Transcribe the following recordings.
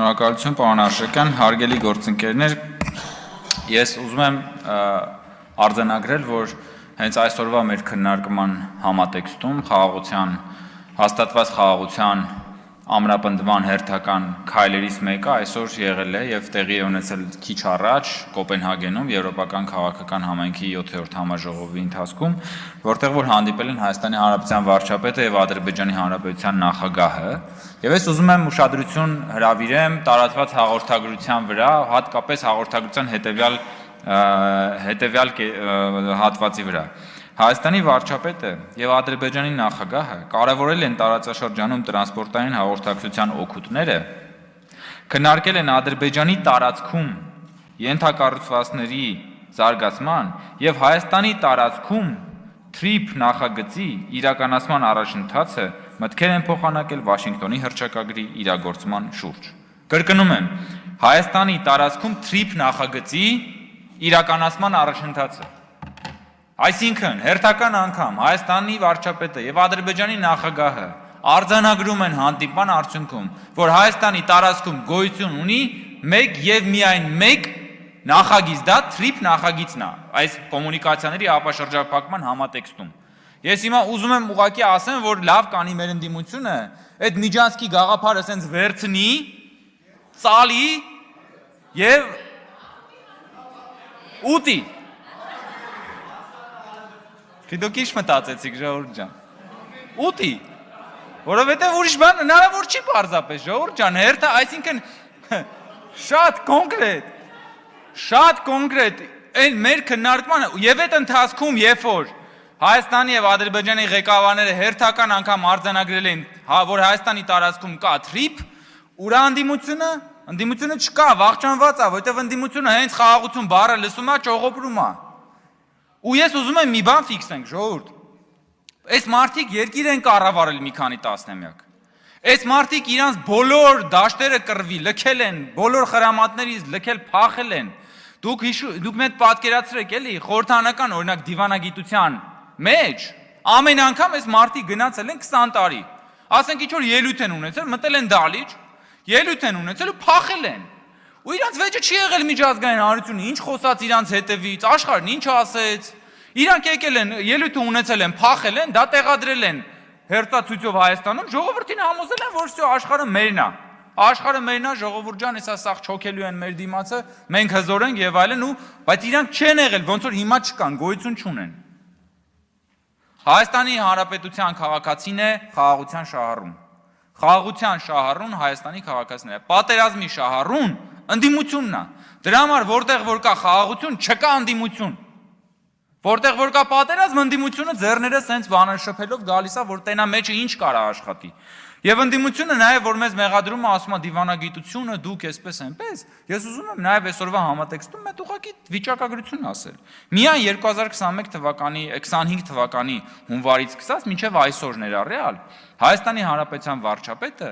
Շնորհակալություն, պարոն Աշոտյան, հարգելի գործընկերներ, ես ուզում եմ արձանագրել, որ հենց այսօրվա մեր քննարկման համատեքստում հաստատված խաղաղության ամրապնդման հերթական քայլերից մեկը այսօր եղել է եւ տեղի է ունեցել քիչ առաջ Կոպենհագենում Եվրոպական քաղաքական համայնքի 7-րդ համաժողովի ընթացքում, որտեղ որ հանդիպել են Հայաստանի Հանրապետության վարչապետը եւ Ադրբեջանի Հանրապետության նախագահը, եւ ես ուզում եմ ուշադրություն հրավիրեմ տարածված հաղորդագրության վրա, հատկապես հաղորդագրության հետեւյալ հատվածի վրա։ Հայաստանի վարչապետը եւ Ադրբեջանի նախագահը կարևորել են տարածաշրջանում տրանսպորտային հաղորդակցության օգուտները, քննարկել են Ադրբեջանի տարածքում ենթակառուցվածքների զարգացման եւ Հայաստանի տարածքում TRIP նախագծի իրականացման առաջընթացը մտքեր են փոխանակել Վաշինգտոնի հռչակագրի իրագործման շուրջ։ Կրկնում եմ, Հայաստանի տարածքում TRIP նախագծի իրականացման առաջընթացը։ Այսինքն, հերթական անգամ Հայաստանի վարչապետը եւ Ադրբեջանի նախագահը արձանագրում են հանդիպման արդյունքում, որ Հայաստանի տարածքում գոյություն ունի մեկ եւ միայն մեկ նախագիծ, դա TRIP նախագիծն է, այս կոմունիկացիաների ապաշրջափակման համատեքստում։ Ես հիմա ուզում եմ ուղղակի ասեմ, որ լավ կանի մեր ընդդիմությունը, այդ Միջանցքի գաղափարը ասենց վերցնի, ծալի եւ ուտի։ Դուք ինչ մտածեցիք, ժողովուրդ ջան։ Ուտի, որովհետև ուրիշ բան հնարավոր չի պարզապես, ժողովուրդ ջան, հերթը, այսինքն շատ կոնկրետ, այն մեր քննարկմանը եւ այդ ընթացքում, երբ որ Հայաստանի եւ Ադրբեջանի ղեկավարները հերթական անգամ արձանագրել են, որ Հայաստանի տարածքում կա TRIP, ուրա ընդդիմությունը չկա, վախճանված է, որովհետև ընդդիմությունը հենց խաղաղություն բառը լսում է, ճողոպրում է։ Ու ես ուզում եմ մի բան ֆիքսենք, ժողովուրդ։ Այս մարդիկ երկիր են կառավարել մի քանի տասնամյակ։ Այս մարդիկ իրանց բոլոր դաշտերը կռվի լքել են, բոլոր խրամատներից լքել փախել են։ Դուք մեծ պատկերացրեք, էլի, խորհրդանական օրինակ դիվանագիտության մեջ ամեն անգամ այս մարդիկ գնացել են 20 տարի։ Ասենք ինչ որ ելույթ են ունեցել, մտել են դալիճ, ելույթ են ունեցել ու փախել են։ Ու իրանց վեճը չի եղել միջազգային հանրությունը, ինչ խոսած իրանց հետևից, աշխարհն ինչ ասեց։ Իրանք եկել են, ելույթը ունեցել են, փախել են, դա տեղադրել են հերթացույցով Հայաստանում, ժողովրդին համոզել են, որ всё աշխարհը մերն է։ Աշխարհը մերն է, ժողովուրդ ջան, հեսա սաղ չոքելու են մեր դիմացը, մենք հզոր ենք եւ այլն ու բայց իրանք չեն եղել, ոնց որ հիմա չկան, գոյություն չունեն։ Հայաստանի Հանրապետության քաղաքացին է խաղաղության շահառուն։ Խաղաղության շահառուն Հայաստանի քաղաքացիներ է։ Պատերազմի շահառուն ընդդիմությունն է։ Դրա համար որտեղ որ կա խաղաղություն, չկա ընդդիմություն։ Որտեղ որ կա պատերազմ, ընդդիմությունը ձեռները սենց բանաշփելով գալիս է, որ տենա մեջը ինչ կարա աշխատի։ Եվ ընդդիմությունը նաև որ մեզ մեղադրում է, ասում է դիվանագիտությունը, դուք էսպես այնպես, ես ուզում եմ նաև այսօրվա համատեքստում մեծ ուղղակի վիճակագրություն ասել։ Միայն 2021 թվականի, 25 թվականի հունվարից սկսած մինչև այսօր ներառյալ Հայաստանի Հանրապետության վարչապետը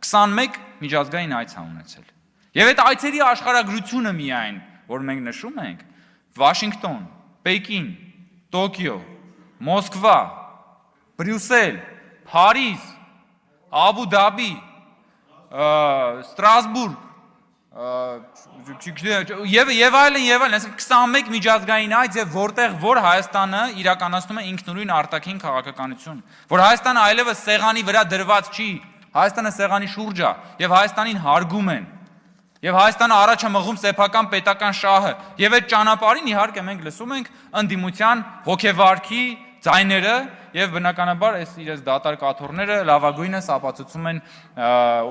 21 միջազգային այց է ունեցել։ Եվ այդ այցերի աշխարհագրությունը միայն, որ մենք նշում ենք, Վաշինգտոն, Պեկին, Տոկիո, Մոսկվա, Բրյուսել, Փարիզ, Աբու Դաբի, Ստրասբուրգ, եւ այլն, այսինքն 21 միջազգային այց եւ որտեղ որ Հայաստանը իրականացնում է ինքնուրույն արտաքին քաղաքականություն, որ Հայաստանը այլևս սեղանի վրա դրված չի, Հայաստանը սեղանի շուրջ է եւ Հայաստանին հարգում են։ Եվ Հայաստանը առաջ է մղում սեփական պետական շահը, եւ այդ ճանապարհին իհարկե մենք լսում ենք ընդդիմության հոգեվարքի ձայները եւ բնականաբար այս իրենց դատար կաթոռները լավագույնս ապացուցում են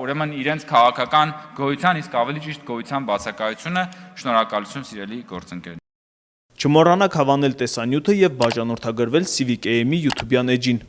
ուրեմն իրենց քաղաքական գոյության, իսկ ավելի ճիշտ գոյության բացակայությունը։ Շնորհակալություն սիրելի գործընկերներ։ Չմոռանաք հավանել տեսանյութը եւ բաժանորդագրվել Civic AM-ի YouTube-յան էջին։